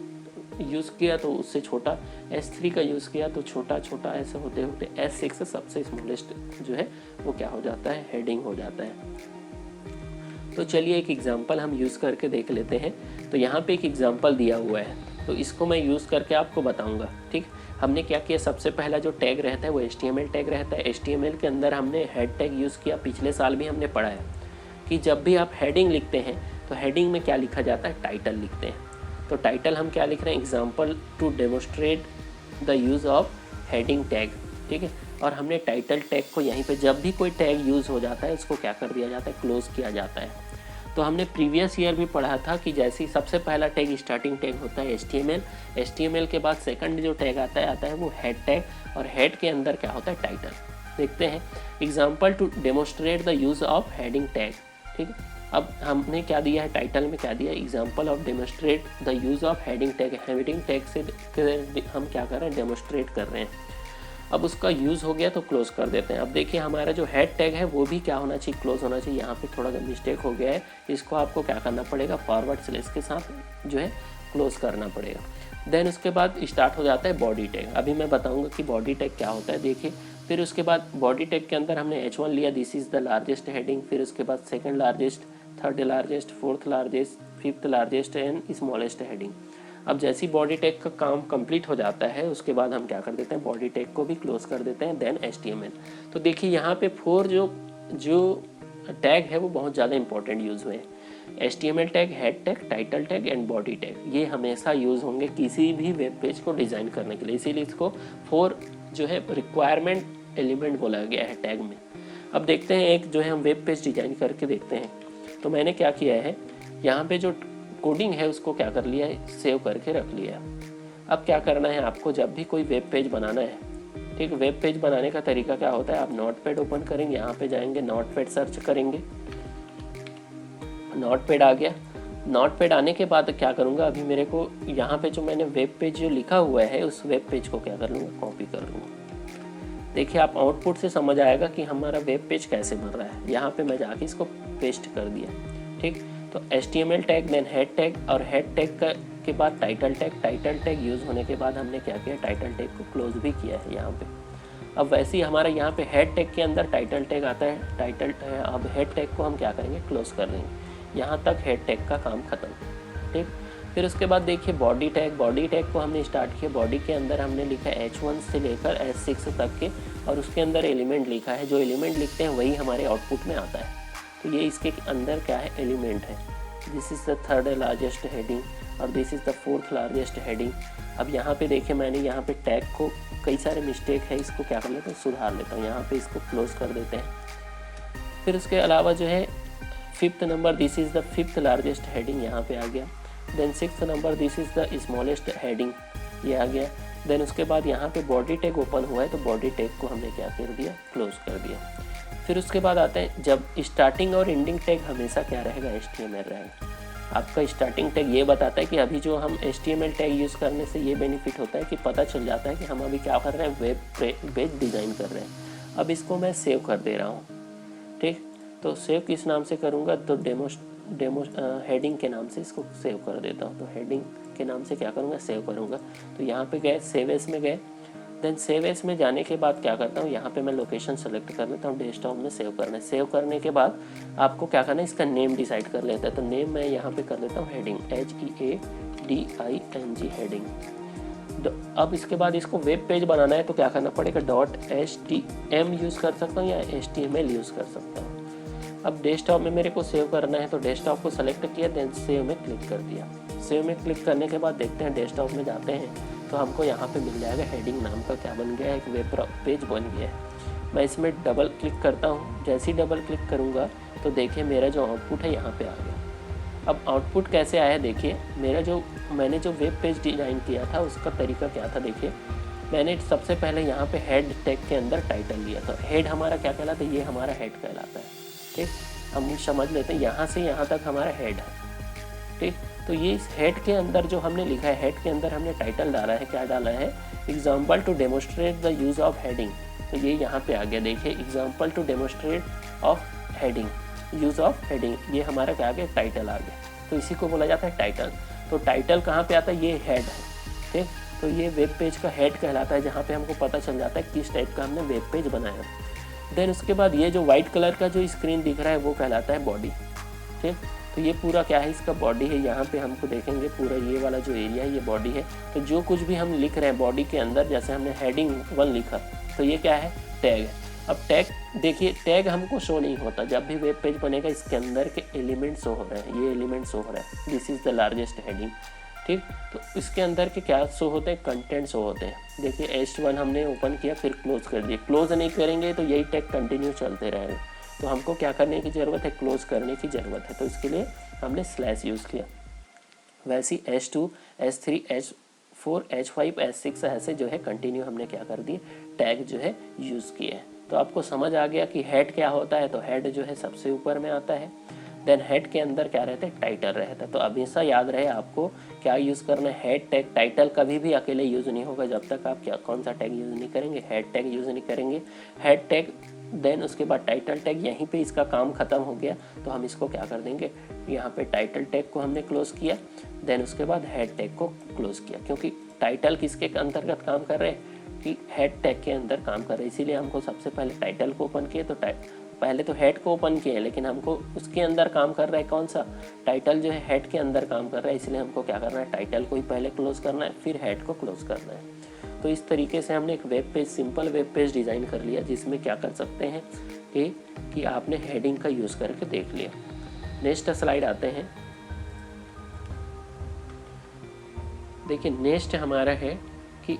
A: यूज़ किया तो उससे छोटा, S3 का यूज़ किया तो छोटा छोटा, ऐसे होते होते S6 सबसे स्मॉलेस्ट जो है वो क्या हो जाता है, हेडिंग हो जाता है। तो चलिए एक एग्जांपल हम यूज़ करके देख लेते हैं। तो यहाँ पे एक एग्जांपल दिया हुआ है, तो इसको मैं यूज़ करके आपको बताऊँगा, ठीक। हमने क्या किया, सबसे पहला जो टैग रहता है वो HTML टैग रहता है। HTML के अंदर हमने हेड टैग यूज़ किया, पिछले साल भी हमने पढ़ा है कि जब भी आप हेडिंग लिखते हैं तो हेडिंग में क्या लिखा जाता है, टाइटल लिखते हैं। तो टाइटल हम क्या लिख रहे हैं, example to demonstrate the use of heading tag, ठीक है। और हमने टाइटल टैग को यहीं पे जब भी कोई टैग यूज़ हो जाता है उसको क्या कर दिया जाता है, क्लोज किया जाता है। तो हमने प्रीवियस ईयर भी पढ़ा था कि जैसे सबसे पहला टैग स्टार्टिंग टैग होता है HTML के बाद सेकंड जो टैग आता है वो हेड टैग, और हेड के अंदर क्या होता है, टाइटल। देखते हैं, example to demonstrate the use of heading tag, ठीक है। अब हमने क्या दिया है, टाइटल में क्या दिया, example of demonstrate the use of heading tag. Heading tag से हम क्या कर रहे हैं, डेमोस्ट्रेट कर रहे हैं। अब उसका यूज़ हो गया तो क्लोज कर देते हैं। अब देखिए हमारा जो हेड टैग है वो भी क्या होना चाहिए, क्लोज होना चाहिए। यहाँ पे थोड़ा सा मिस्टेक हो गया है, इसको आपको क्या करना पड़ेगा, फॉरवर्ड स्लैश के साथ जो है क्लोज करना पड़ेगा। देन उसके बाद स्टार्ट हो जाता है बॉडी टैग। अभी मैं बताऊँगा कि बॉडी टैग क्या होता है, देखिए। फिर उसके बाद बॉडी टैग के अंदर हमने H1 लिया, this is the largest heading. फिर उसके बाद second largest, third largest, fourth largest, fifth largest and smallest heading. अब जैसी बॉडी टैग का काम कंप्लीट हो जाता है उसके बाद हम क्या कर देते हैं, बॉडी टैग को भी क्लोज कर देते हैं। Then HTML। तो देखिए यहाँ पे 4 जो टैग है वो बहुत ज़्यादा इंपॉर्टेंट यूज़ हुए हैं। HTML tag, head tag, title tag and body tag, ये हमेशा यूज़ होंगे किसी भी वेब पेज को डिज़ाइन करने के लिए, इसीलिए इसको 4 जो है रिक्वायरमेंट एलिमेंट बोला गया है टैग में। अब देखते हैं एक जो है हम वेब पेज डिज़ाइन करके देखते हैं। तो मैंने क्या किया है, यहाँ पे जो कोडिंग है उसको क्या कर लिया है, सेव करके रख लिया है। अब क्या करना है आपको, जब भी कोई वेब पेज बनाना है, ठीक, वेब पेज बनाने का तरीका क्या होता है, आप नोटपैड ओपन करेंगे, यहाँ पे जाएंगे, नोटपैड सर्च करेंगे, नोटपैड आ गया। नोटपैड आने के बाद क्या करूँगा, अभी मेरे को यहाँ पे जो मैंने वेब पेज जो लिखा हुआ है उस वेब पेज को क्या कर लूँगा, कॉपी कर लूँगा। देखिए आप आउटपुट से समझ आएगा कि हमारा वेब पेज कैसे बन रहा है। यहाँ पे मैं जाके इसको पेस्ट कर दिया, ठीक। तो HTML tag, then head tag, और हेड टैग के बाद title tag. Title tag use होने के बाद हमने क्या किया, टाइटल टैग को क्लोज भी किया है यहाँ पे। अब वैसे ही हमारा यहाँ पे हेड टैग के अंदर टाइटल टैग आता है, टाइटल। अब हेड टैग को हम क्या करेंगे, क्लोज कर देंगे। यहाँ तक हेड टैग का काम खत्म, ठीक। फिर उसके बाद देखिए बॉडी टैग। बॉडी टैग को हमने स्टार्ट किया, बॉडी के अंदर हमने लिखा H1 से लेकर H6 तक के, और उसके अंदर एलिमेंट लिखा है। जो एलिमेंट लिखते हैं वही हमारे आउटपुट में आता है। तो ये इसके अंदर क्या है, एलिमेंट है। This is the third largest heading और this is the fourth largest heading. अब यहाँ पे देखिए मैंने यहाँ पे टैग को कई सारे मिस्टेक है, इसको क्या कर लेते हैं, सुधार लेता हूँ। यहाँ पे इसको क्लोज कर देते हैं। फिर उसके अलावा जो है 5th number, this is the 5th largest heading, यहाँ पे आ गया। Then 6th number, this is the smallest heading, ये आ गया। देन उसके बाद यहाँ पे बॉडी टैग ओपन हुआ है, तो बॉडी टैग को हमने क्या कर दिया, क्लोज कर दिया। फिर उसके बाद आते हैं, जब स्टार्टिंग और एंडिंग टैग हमेशा क्या रहेगा, HTML रहेगा। आपका स्टार्टिंग टैग ये बताता है कि अभी जो हम HTML टैग यूज़ करने से ये बेनिफिट होता है कि पता चल जाता है कि हम अभी क्या कर रहे हैं, वेब पेज डिज़ाइन कर रहे हैं। अब इसको मैं सेव कर दे रहा हूँ, ठीक। तो सेव किस नाम से करूँगा, तो डेमो हेडिंग के नाम से इसको सेव कर देता हूँ। तो हेडिंग के नाम से क्या करूँगा, सेव करूँगा। तो यहाँ पे गए, सेव एज में गए। देन सेव एज में जाने के बाद क्या करता हूँ, यहाँ पे मैं लोकेशन सेलेक्ट कर लेता हूँ, डेस्कटॉप में सेव करना है। सेव करने के बाद आपको क्या करना है, इसका नेम डिसाइड कर लेता है। तो नेम मैं यहाँ पे कर लेता हूँ हेडिंग, HEADING हेडिंग। अब इसके बाद इसको वेब पेज बनाना है तो क्या करना पड़ेगा, .htm यूज़ कर सकता हूँ या HTML यूज़ कर सकता हूँ। अब डेस्कटॉप में मेरे को सेव करना है, तो डेस्कटॉप को सेलेक्ट किया, देन सेव में क्लिक कर दिया। सेव में क्लिक करने के बाद देखते हैं, डेस्कटॉप में जाते हैं तो हमको यहाँ पे मिल जाएगा हेडिंग नाम का क्या बन गया है, एक वेब पेज बन गया है। मैं इसमें डबल क्लिक करता हूँ। जैसे ही डबल क्लिक करूँगा तो देखिए मेरा जो आउटपुट है यहाँ पे आ गया। अब आउटपुट कैसे आया, देखिए मैंने जो वेब पेज डिज़ाइन किया था उसका तरीका क्या था। देखिए मैंने सबसे पहले यहाँ पे हेड टैग के अंदर टाइटल लिया था। हेड हमारा क्या कहलाता है, ये हमारा हेड कहलाता है, ठीक। हम समझ लेते हैं, यहाँ से यहाँ तक हमारा हेड है, ठीक। तो ये इस हेड के अंदर जो हमने लिखा है, हेड के अंदर हमने टाइटल डाला है, क्या डाला है, example to demonstrate the use of heading. तो ये यहाँ पे आ गया, देखिए example to demonstrate of heading, use of heading, ये हमारा क्या आ गया, टाइटल आ गया। तो इसी को बोला जाता है टाइटल। तो टाइटल कहाँ पे आता है, ये हेड है, ठीक। तो ये वेब पेज का हेड कहलाता है, जहाँ पे हमको पता चल जाता है किस टाइप का हमने वेब पेज बनाया। देन उसके बाद ये जो वाइट कलर का जो स्क्रीन दिख रहा है वो कहलाता है बॉडी, ठीक। तो ये पूरा क्या है, इसका बॉडी है। यहाँ पे हमको देखेंगे पूरा ये वाला जो एरिया है ये बॉडी है। तो जो कुछ भी हम लिख रहे हैं बॉडी के अंदर, जैसे हमने हेडिंग 1 लिखा तो ये क्या है, टैग है। अब टैग देखिए, टैग हमको शो नहीं होता। जब भी वेब पेज बनेगा इसके अंदर के एलिमेंट शो हो रहे हैं, ये एलिमेंट शो हो रहा है, this is the largest heading, ठीक। तो इसके अंदर के क्या शो होते हैं, कंटेंट शो होते हैं। देखिए H1 हमने ओपन किया, फिर क्लोज कर दिया। क्लोज नहीं करेंगे तो यही टैग कंटिन्यू चलते रहेगा। तो हमको क्या करने की ज़रूरत है, क्लोज करने की ज़रूरत है। तो इसके लिए हमने स्लैश यूज़ किया। वैसे ही H2, H3, H4, H5, H6 ऐसे जो है कंटिन्यू हमने क्या कर दिए, टैग जो है यूज़ किए हैं। तो आपको समझ आ गया कि हेड क्या होता है। तो हेड जो है सबसे ऊपर में आता है। देन हेड के अंदर क्या रहता है, टाइटल रहता है। तो हमेशा याद रहे आपको क्या यूज़ करना है, हेड टैग। टाइटल कभी भी अकेले यूज़ नहीं होगा जब तक आप कौन सा टैग यूज़ नहीं करेंगे, हेड टैग यूज़ नहीं करेंगे। हेड टैग, देन उसके बाद टाइटल टैग, यहीं पे इसका काम ख़त्म हो गया। तो हम इसको क्या कर देंगे, यहाँ पे टाइटल टैग को हमने क्लोज़ किया, देन उसके बाद हेड टैग को क्लोज़ किया। क्योंकि टाइटल किसके अंतर्गत काम कर रहे हैं, कि हेड टैग के अंदर काम कर रहे हैं। इसीलिए हमको सबसे पहले टाइटल को ओपन किए। तो पहले तो हेड को ओपन किए, लेकिन हमको उसके अंदर काम कर रहा है कौन सा, टाइटल जो है हेड के अंदर काम कर रहा है। इसलिए हमको क्या करना है, टाइटल को ही पहले क्लोज करना है, फिर हेड को क्लोज करना है। तो इस तरीके से हमने एक web page, simple web page design कर लिया, जिसमें क्या कर सकते हैं कि आपने हेडिंग का यूज़ करके देख लिया। नेक्स्ट स्लाइड आते हैं। देखिए नेक्स्ट हमारा है कि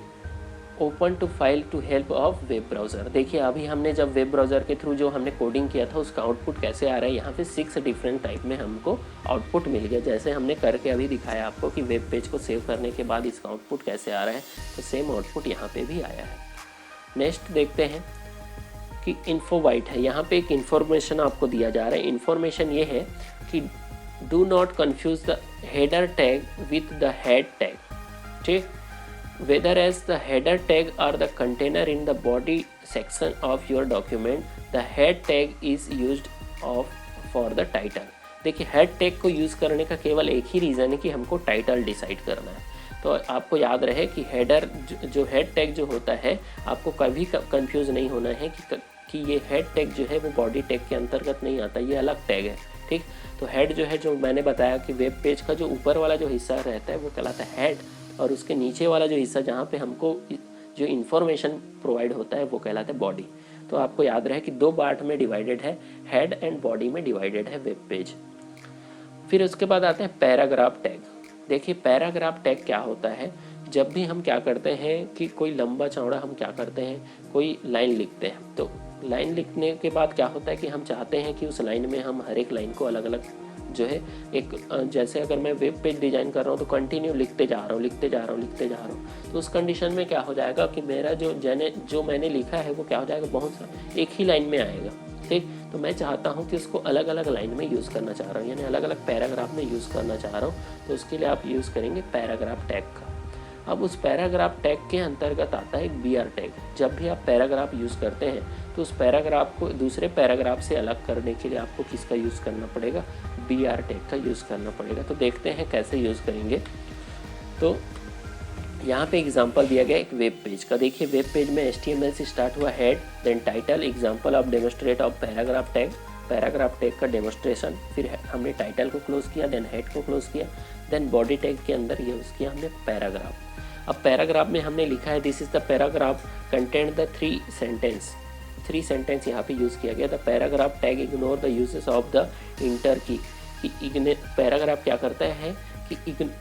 A: open to file to help of web browser. देखिए अभी हमने जब वेब ब्राउज़र के थ्रू जो हमने कोडिंग किया था उसका आउटपुट कैसे आ रहा है। यहाँ पे 6 डिफरेंट टाइप में हमको आउटपुट मिल गया, जैसे हमने करके अभी दिखाया आपको कि वेब पेज को सेव करने के बाद इसका आउटपुट कैसे आ रहा है। तो सेम आउटपुट यहाँ पे भी आया है। नेक्स्ट देखते हैं कि इन्फो बाइट है। यहाँ पे एक इन्फॉर्मेशन आपको दिया जा रहा है। इन्फॉर्मेशन ये है कि do not confuse the header tag with the head tag, ठीक। Whether as the header tag or the container in the body section of your document, the head tag is used of for the title। देखिए head tag को use करने का केवल एक ही reason है कि हमको टाइटल डिसाइड करना है। तो आपको याद रहे कि हेडर जो हेड टैग जो होता है, आपको कभी कंफ्यूज नहीं होना है कि ये हेड टैग जो है वो बॉडी टैग के अंतर्गत नहीं आता, ये अलग टैग है, ठीक। तो हेड जो है, जो मैंने बताया कि वेब पेज का जो ऊपर वाला जो हिस्सा रहता है वो कहलाता है हेड, और उसके नीचे वाला जो हिस्सा जहाँ पे हमको जो इन्फॉर्मेशन प्रोवाइड होता है वो कहलाता है बॉडी। तो आपको याद रहे कि 2 पार्ट में डिवाइडेड है, हेड एंड बॉडी में डिवाइडेड है वेब पेज। फिर उसके बाद आता है पैराग्राफ टैग। देखिए पैराग्राफ टैग क्या होता है, जब भी हम क्या करते हैं कि कोई लंबा चौड़ा हम क्या करते हैं, कोई लाइन लिखते हैं, तो लाइन लिखने के बाद क्या होता है कि हम चाहते हैं कि उस लाइन में हम हर एक लाइन को अलग अलग जो है एक, जैसे अगर मैं वेब पेज डिज़ाइन कर रहा हूँ तो कंटिन्यू लिखते जा रहा हूँ, तो उस कंडीशन में क्या हो जाएगा कि मेरा जो मैंने लिखा है वो क्या हो जाएगा, बहुत सा एक ही लाइन में आएगा, ठीक। तो मैं चाहता हूँ कि उसको अलग अलग लाइन में यूज़ करना चाह रहा हूँ, यानी अलग अलग पैराग्राफ में यूज़ करना चाह रहा हूँ, तो उसके लिए आप यूज़ करेंगे पैराग्राफ टैग का। अब उस पैराग्राफ टैग के अंतर्गत आता है एक BR टैग। जब भी आप पैराग्राफ यूज़ करते हैं तो उस पैराग्राफ को दूसरे पैराग्राफ से अलग करने के लिए आपको किसका यूज़ करना पड़ेगा, BR टैग का यूज़ करना पड़ेगा। तो देखते हैं कैसे यूज़ करेंगे। तो यहाँ पे एग्जांपल दिया गया एक वेब पेज का। देखिए वेब पेज में HTML से स्टार्ट हुआ, head, then title, example of demonstrate of paragraph tag, paragraph tag का डेमोस्ट्रेशन, फिर हमने टाइटल को क्लोज किया, देन हेड को क्लोज किया, देन बॉडी टैग के अंदर यूज़ किया हमने पैराग्राफ। अब पैराग्राफ में हमने लिखा है this is the paragraph content the 3 sentence यहाँ पे यूज़ किया गया। The paragraph tag ignore the uses of the inter की। पैराग्राफ क्या करता है कि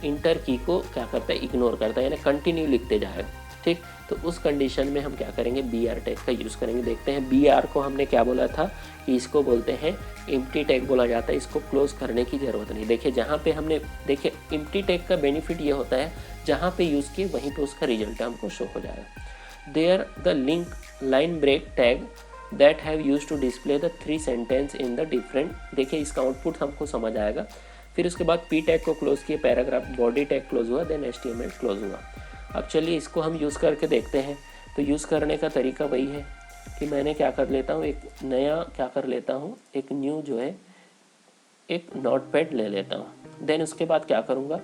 A: इंटर की को क्या करता है, इग्नोर करता है, यानी कंटिन्यू लिखते जाएगा, ठीक। तो उस कंडीशन में हम क्या करेंगे, BR टैग का यूज़ करेंगे। देखते हैं BR को हमने क्या बोला था कि इसको बोलते हैं एम्प्टी टैग बोला जाता है, इसको क्लोज करने की ज़रूरत नहीं। देखिए जहाँ पे हमने देखिए एम्प्टी टैग का बेनिफिट ये होता है जहाँ पे यूज़ किए वहीं पे उसका रिजल्ट हमको शो हो जाएगा। There the link line break tag that have use to display the 3 sentence in the different. देखिए इसका आउटपुट हमको समझ आएगा। फिर उसके बाद P टैग को क्लोज किए, पैराग्राफ बॉडी टैग क्लोज हुआ, देन HTML क्लोज हुआ। अब चलिए इसको हम यूज़ करके देखते हैं। तो यूज़ करने का तरीका वही है कि मैंने क्या कर लेता हूँ, एक नया क्या कर लेता हूँ, एक न्यू जो है एक नोटपैड ले लेता हूँ। देन उसके बाद क्या करूँगा,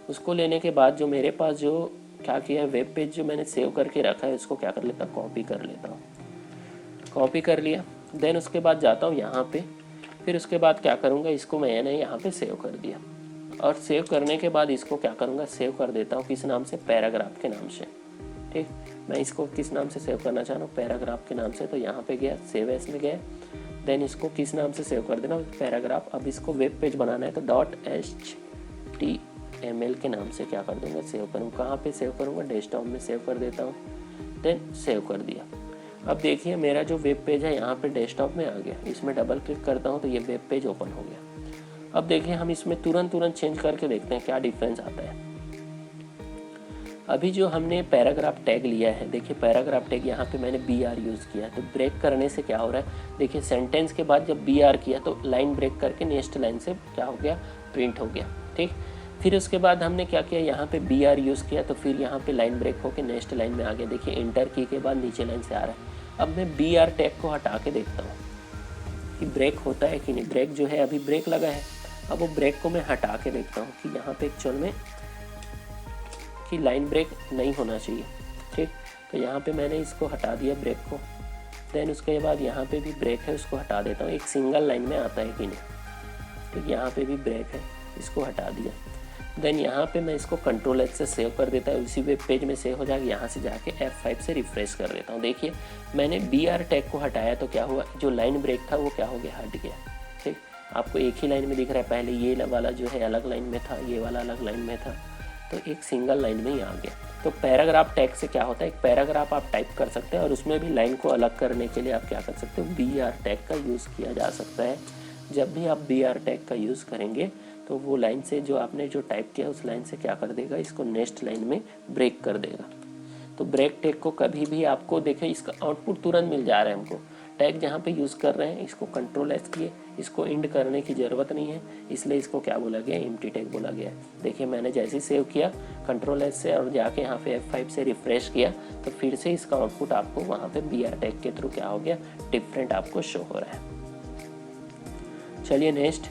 A: उसको लेने के बाद जो मेरे पास जो क्या किया है, वेब पेज जो मैंने सेव करके रखा है उसको क्या कर लेता हूँ, कॉपी कर लेता हूँ। कॉपी कर लिया, देन उसके बाद जाता हूँ यहाँ पे, फिर उसके बाद क्या करूँगा, इसको मैंने यहाँ पे सेव कर दिया, और सेव करने के बाद इसको क्या करूँगा, सेव कर देता हूँ किस नाम से, पैराग्राफ के नाम से, ठीक। मैं इसको किस नाम से सेव करना चाह रहा हूँ, पैराग्राफ के नाम से। तो यहाँ पे गया, सेव एस में गया, देन इसको किस नाम से सेव कर देना, पैराग्राफ। अब इसको वेब पेज बनाना है तो .html के नाम से क्या कर दूँगा, सेव करूँगा। कहाँ पे सेव करूँगा, डेस्कटॉप में सेव कर देता हूँ, देन सेव कर दिया। अब देखिए मेरा जो वेब पेज है यहाँ पे डेस्कटॉप में आ गया, इसमें डबल क्लिक करता हूँ तो ये वेब पेज ओपन हो गया। अब देखिए हम इसमें तुरंत चेंज करके देखते हैं क्या डिफरेंस आता है। अभी जो हमने पैराग्राफ टैग लिया है, देखिए पैराग्राफ टैग यहाँ पे मैंने BR यूज़ किया, तो ब्रेक करने से क्या हो रहा है, देखिए सेंटेंस के बाद जब BR किया तो लाइन ब्रेक करके नेक्स्ट लाइन से क्या हो गया, प्रिंट हो गया, ठीक। फिर उसके बाद हमने क्या किया, यहाँ पे BR यूज़ किया तो फिर यहाँ पे लाइन ब्रेक होकर नेक्स्ट लाइन में आ गया। देखिए इंटर की के बाद नीचे लाइन से आ रहा है। अब मैं BR टैग को हटा के देखता हूँ कि ब्रेक होता है कि नहीं। ब्रेक जो है अभी ब्रेक लगा है, अब वो ब्रेक को मैं हटा के देखता हूँ कि यहाँ पे एक्चुअल में कि लाइन ब्रेक नहीं होना चाहिए, ठीक। तो यहाँ पे मैंने इसको हटा दिया ब्रेक को, देन उसके बाद यहाँ पे भी ब्रेक है उसको हटा देता हूँ, एक सिंगल लाइन में आता है कि नहीं, ठीक। यहाँ पे भी ब्रेक है, इसको हटा दिया। देन यहाँ पे मैं इसको Ctrl+H से सेव कर देता है, उसी वेब पेज में सेव हो जाएगा। यहाँ से जाके F5 से रिफ्रेश कर देता हूँ। देखिए मैंने BR टैग को हटाया तो क्या हुआ, जो लाइन ब्रेक था वो क्या हो गया, हट गया, ठीक। आपको एक ही लाइन में दिख रहा है, पहले ये वाला जो है अलग लाइन में था, ये वाला अलग लाइन में था, तो एक सिंगल लाइन में ही आ गया। तो पैराग्राफ टैग से क्या होता है, एक पैराग्राफ आप टाइप कर सकते हैं और उसमें भी लाइन को अलग करने के लिए आप क्या कर सकते हो, BR टैग का यूज़ किया जा सकता है। जब भी आप BR टैग का यूज़ करेंगे तो वो लाइन से जो आपने जो टाइप किया उस लाइन से क्या कर देगा, इसको नेक्स्ट लाइन में ब्रेक कर देगा। तो ब्रेक टैग को कभी भी आपको देखें, इसका आउटपुट तुरंत मिल जा रहा है हमको, टैग जहाँ पे यूज़ कर रहे हैं इसको कंट्रोल एस किए, इसको इंड करने की ज़रूरत नहीं है, इसलिए इसको क्या बोला गया, एम्प्टी टैग बोला गया है। देखिए मैंने जैसे ही सेव किया कंट्रोल एस से और जाके यहाँ पे F5 से रिफ्रेश किया तो फिर से इसका आउटपुट आपको वहाँ पे BR टैग के थ्रू क्या हो गया, डिफरेंट आपको शो हो रहा है। चलिए next,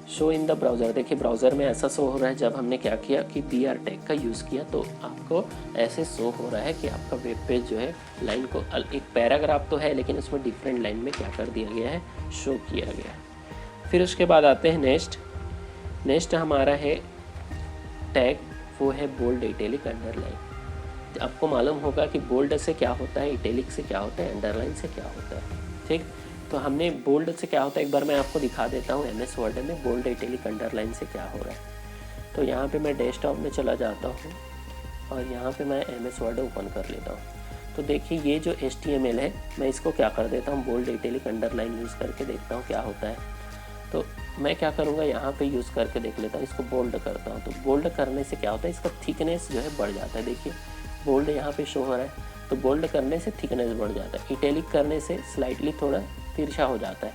A: show in the browser. देखिए ब्राउज़र में ऐसा शो हो रहा है जब हमने क्या किया कि BR टैग का यूज़ किया तो आपको ऐसे शो हो रहा है कि आपका वेब पेज जो है लाइन को एक पैराग्राफ तो है लेकिन उसमें डिफरेंट लाइन में क्या कर दिया गया है, शो किया गया है। फिर उसके बाद आते हैं नेक्स्ट हमारा है टैग, वो है बोल्ड, इटैलिक, अंडरलाइन। आपको मालूम होगा कि बोल्ड से क्या होता है, इटैलिक से क्या होता है, अंडरलाइन से क्या होता है। ठीक, तो हमने बोल्ड से क्या होता है एक बार मैं आपको दिखा देता हूँ MS वर्ड में बोल्ड, इटैलिक, अंडरलाइन से क्या हो रहा है। तो यहाँ पे मैं डेस्कटॉप में चला जाता हूँ और यहाँ पे मैं MS वर्ड ओपन कर लेता हूँ। तो देखिए ये जो HTML है मैं इसको क्या कर देता हूँ, बोल्ड, इटैलिक, अंडरलाइन यूज़ करके देखता हूँ क्या होता है। तो मैं क्या करूँगा, यहाँ पे यूज़ करके देख लेता हूँ, इसको बोल्ड करता हूँ। तो बोल्ड करने से क्या होता है, इसका थिकनेस जो है बढ़ जाता है। देखिए बोल्ड यहाँ पे शो हो रहा है तो बोल्ड करने से थिकनेस बढ़ जाता है, इटैलिक करने से स्लाइटली थोड़ा तिरछा हो जाता है,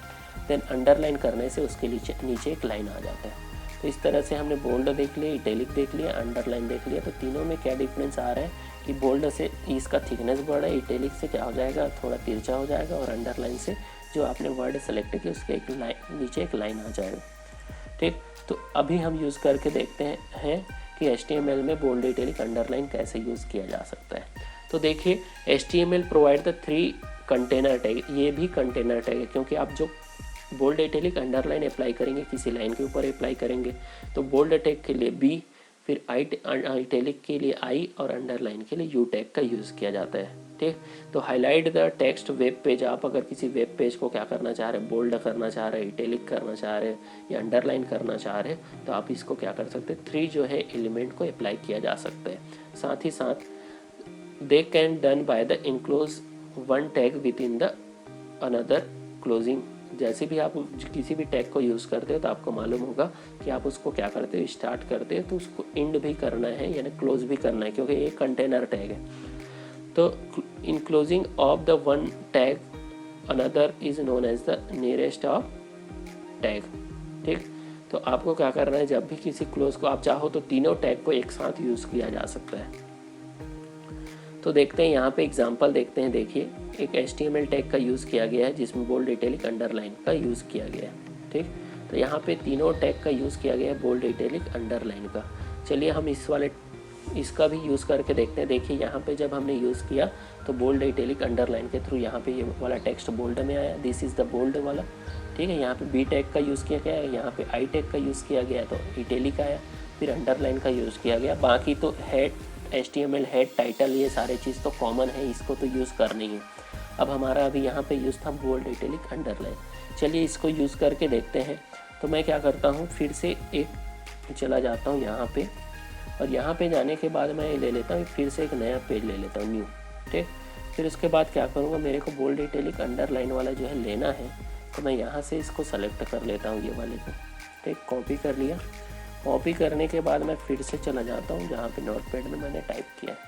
A: देन अंडरलाइन करने से उसके नीचे एक लाइन आ जाता है। तो इस तरह से हमने बोल्ड देख लिया, इटैलिक देख लिया, अंडरलाइन देख लिया। तो तीनों में क्या डिफरेंस आ रहा है कि बोल्ड से इसका थिकनेस बढ़ रहा है, इटैलिक से क्या हो जाएगा, थोड़ा तिरछा हो जाएगा, और अंडरलाइन से जो आपने वर्ड सेलेक्ट किया उसके एक लाइन नीचे एक लाइन आ जाएगा। ठीक, तो अभी हम यूज़ करके देखते हैं कि HTML में बोल्ड, इटैलिक, अंडरलाइन कैसे यूज़ किया जा सकता है। तो देखिए HTML provide the 3 container tag, ये भी कंटेनर टैग है क्योंकि आप जो बोल्ड, इटैलिक, अंडरलाइन अप्लाई करेंगे किसी लाइन के ऊपर अप्लाई करेंगे तो बोल्ड टैग के लिए B, फिर इटैलिक के लिए I और अंडरलाइन के लिए U टैग का यूज़ किया जाता है। ठीक, तो highlight the text web page, आप अगर किसी वेब पेज को क्या करना चाह रहे हैं, बोल्ड करना चाह रहे हैं, इटैलिक करना चाह रहे हैं या अंडरलाइन करना चाह रहे हैं तो आप इसको क्या कर सकते हैं, 3 जो है एलिमेंट को अप्लाई किया जा सकता है। साथ ही साथ they can done by the enclose one tag with in the another closing. जैसे भी आप किसी भी टैग को यूज़ करते हो तो आपको मालूम होगा कि आप उसको क्या करते हो, स्टार्ट करते हो तो उसको एंड भी करना है यानी क्लोज भी करना है क्योंकि ये कंटेनर टैग है। तो in closing of the one tag another is known as the nearest of tag. ठीक, तो आपको क्या करना है, जब भी किसी क्लोज को आप चाहो तो तीनों टैग को एक साथ यूज़ किया जा सकता है। तो देखते हैं यहाँ पे एग्जांपल देखते हैं। देखिए एक HTML टैग का यूज़ किया गया है जिसमें बोल्ड, इटैलिक, अंडरलाइन का यूज़ किया गया है। ठीक, तो यहाँ पे तीनों टैग का यूज़ किया गया है, बोल्ड, इटैलिक, अंडरलाइन का। चलिए हम इसका भी यूज़ करके देखते हैं। देखिए यहाँ पे जब हमने यूज़ किया तो बोल्ड, इटैलिक, अंडरलाइन के थ्रू यहाँ पे ये वाला टेक्स्ट बोल्ड में आया, दिस इज़ द बोल्ड वाला। ठीक है, यहाँ पे B टैग का यूज़ किया गया है, यहाँ पे I टैग का यूज़ किया गया तो इटैलिक आया, फिर अंडरलाइन का यूज़ किया गया। बाकी तो हेड, HTML हेड, टाइटल, ये सारे चीज़ तो कॉमन है, इसको तो यूज़ करनी है। अब हमारा अभी यहाँ पे यूज़ था बोल्ड, इटैलिक, अंडरलाइन। चलिए इसको यूज़ करके देखते हैं। तो मैं क्या करता हूँ, फिर से एक चला जाता हूँ यहाँ पे, और यहाँ पे जाने के बाद मैं ले लेता हूँ फिर से एक नया पेज ले लेता हूँ, न्यू। ठीक, फिर उसके बाद क्या करूँगा, मेरे को बोल्ड, इटैलिक, अंडरलाइन वाला जो है लेना है तो मैं यहाँ से इसको सेलेक्ट कर लेता हूँ, ये वाले को। ठीक, कॉपी कर लिया। कॉपी करने के बाद मैं फिर से चला जाता हूँ जहाँ पे नोटपैड में मैंने टाइप किया है,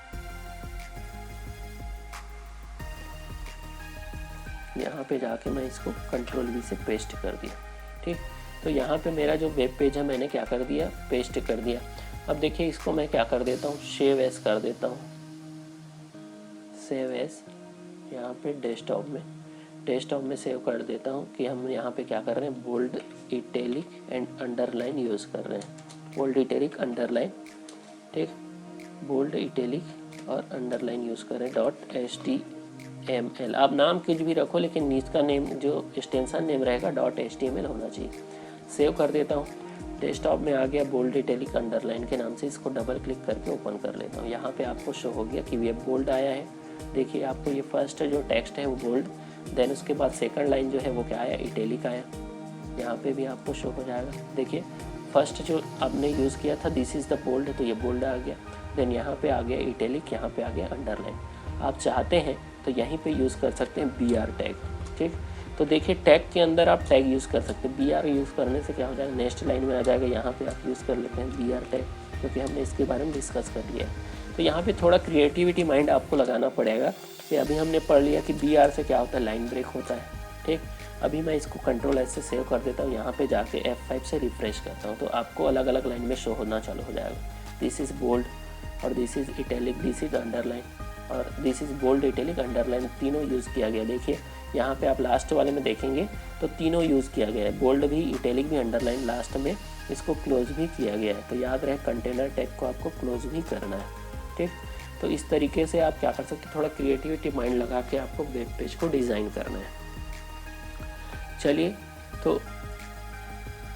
A: यहाँ पे जाके मैं इसको कंट्रोल V से पेस्ट कर दिया। ठीक, तो यहाँ पे मेरा जो वेब पेज है मैंने क्या कर दिया, पेस्ट कर दिया। अब देखिए इसको मैं क्या कर देता हूँ, सेव एज कर देता हूँ, सेव एज। यहाँ पे डेस्कटॉप में सेव कर देता हूँ कि हम यहाँ पे क्या कर रहे हैं, bold, italic and underline use कर रहे हैं, बोल्ड, इटैलिक, अंडरलाइन। ठीक, बोल्ड, इटैलिक और अंडरलाइन यूज़ कर रहे हैं .html। आप नाम कुछ भी रखो लेकिन इसका नेम जो एक्सटेंशन नेम रहेगा .html होना चाहिए। सेव कर देता हूँ, डेस्कटॉप में आ गया बोल्ड, इटैलिक, अंडरलाइन के नाम से। इसको डबल क्लिक करके ओपन कर लेता हूँ। यहाँ पे आपको शो हो गया कि ये बोल्ड आया है। देखिए आपको ये फर्स्ट जो टेक्स्ट है वो बोल्ड, देन उसके बाद सेकंड लाइन जो है वो क्या आया, इटैलिक आया। यहाँ पे भी आपको शो हो जाएगा। देखिए फर्स्ट जो आपने यूज़ किया था दिस इज़ द बोल्ड, तो ये बोल्ड आ गया। देन यहाँ पे आ गया इटैलिक, यहाँ पे आ गया अंडरलाइन। आप चाहते हैं तो यहीं पे यूज़ कर सकते हैं BR टैग। ठीक, तो देखिए टैग के अंदर आप टैग यूज़ कर सकते हैं। BR यूज़ करने से क्या हो जाएगा, नेक्स्ट लाइन में आ जाएगा, यहाँ पे आप यूज़ कर लेते हैं BR टैग क्योंकि हमने इसके बारे में डिस्कस कर लिया है। तो तो यहाँ पे थोड़ा क्रिएटिविटी माइंड आपको लगाना पड़ेगा कि अभी हमने पढ़ लिया कि BR से क्या होता है, लाइन ब्रेक होता है, ठीक। अभी मैं इसको Ctrl+S से सेव कर देता हूँ, यहाँ पे जाके F5 से रिफ्रेश करता हूँ, तो आपको अलग अलग लाइन में शो होना चालू हो जाएगा। दिस इज़ बोल्ड और this is italic, this is underline और this is bold, italic, underline, तीनों यूज़ किया गया। देखिए यहाँ पे आप लास्ट वाले में देखेंगे तो तीनों यूज़ किया गया है, बोल्ड भी, इटैलिक भी, अंडरलाइन, लास्ट में इसको क्लोज भी किया गया है। तो याद रहे कंटेनर टैग को आपको क्लोज भी करना है, ठीक। तो इस तरीके से आप क्या कर सकते हैं, थोड़ा क्रिएटिविटी माइंड लगा के आपको वेब पेज को डिज़ाइन करना है। चलिए तो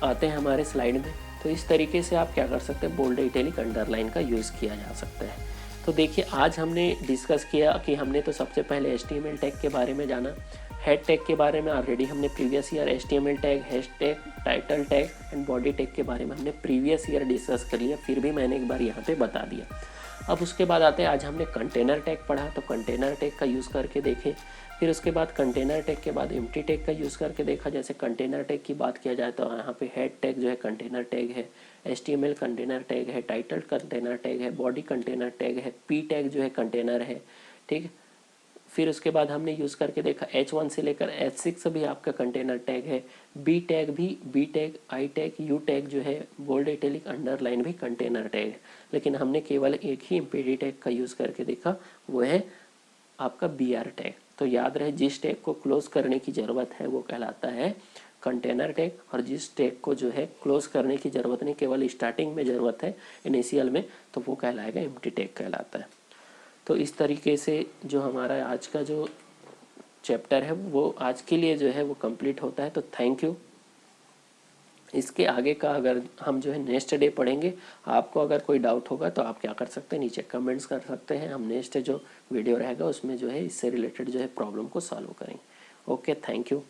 A: आते हैं हमारे स्लाइड में। तो इस तरीके से आप क्या कर सकते हैं, बोल्ड, इटैलिक, अंडरलाइन का यूज़ किया जा सकता है। तो देखिए आज हमने डिस्कस किया कि हमने तो सबसे पहले HTML टैग के बारे में जाना, हेड टैग के बारे में ऑलरेडी हमने previous year HTML tag, hash tag, title tag and body tag के बारे में हमने प्रीवियस ईयर डिस्कस कर लिया, फिर भी मैंने एक बार यहाँ पे बता दिया। अब उसके बाद आते हैं, आज हमने कंटेनर टैग पढ़ा, तो कंटेनर टैग का यूज़ करके देखें। फिर उसके बाद कंटेनर टैग के बाद एम्प्टी टैग का यूज़ करके देखा। जैसे कंटेनर टैग की बात किया जाए तो यहाँ पे हेड टैग जो है कंटेनर टैग है, HTML कंटेनर टैग है, टाइटल कंटेनर टैग है, बॉडी कंटेनर टैग है, P टैग जो है कंटेनर है, ठीक। फिर उसके बाद हमने यूज़ करके देखा H1 से लेकर H6 भी आपका कंटेनर टैग है, B टैग भी, B tag, I tag, U tag जो है, बोल्ड, इटैलिक, अंडरलाइन भी कंटेनर टैग है। लेकिन हमने केवल एक ही एम्प्टी टैग का यूज़ करके देखा, वो है आपका BR टैग। तो याद रहे जिस टैग को क्लोज करने की ज़रूरत है वो कहलाता है कंटेनर टैग, और जिस टैग को जो है क्लोज करने की ज़रूरत नहीं, केवल स्टार्टिंग में ज़रूरत है, इनिशियल में, तो वो कहलाएगा एम्प्टी टैग कहलाता है। तो इस तरीके से जो हमारा आज का जो चैप्टर है वो आज के लिए जो है वो कंप्लीट होता है। तो थैंक यू। इसके आगे का अगर हम जो है नेक्स्ट डे पढ़ेंगे, आपको अगर कोई डाउट होगा तो आप क्या कर सकते हैं, नीचे कमेंट्स कर सकते हैं। हम नेक्स्ट जो वीडियो रहेगा उसमें जो है इससे रिलेटेड जो है प्रॉब्लम को सॉल्व करेंगे। Okay, thank you.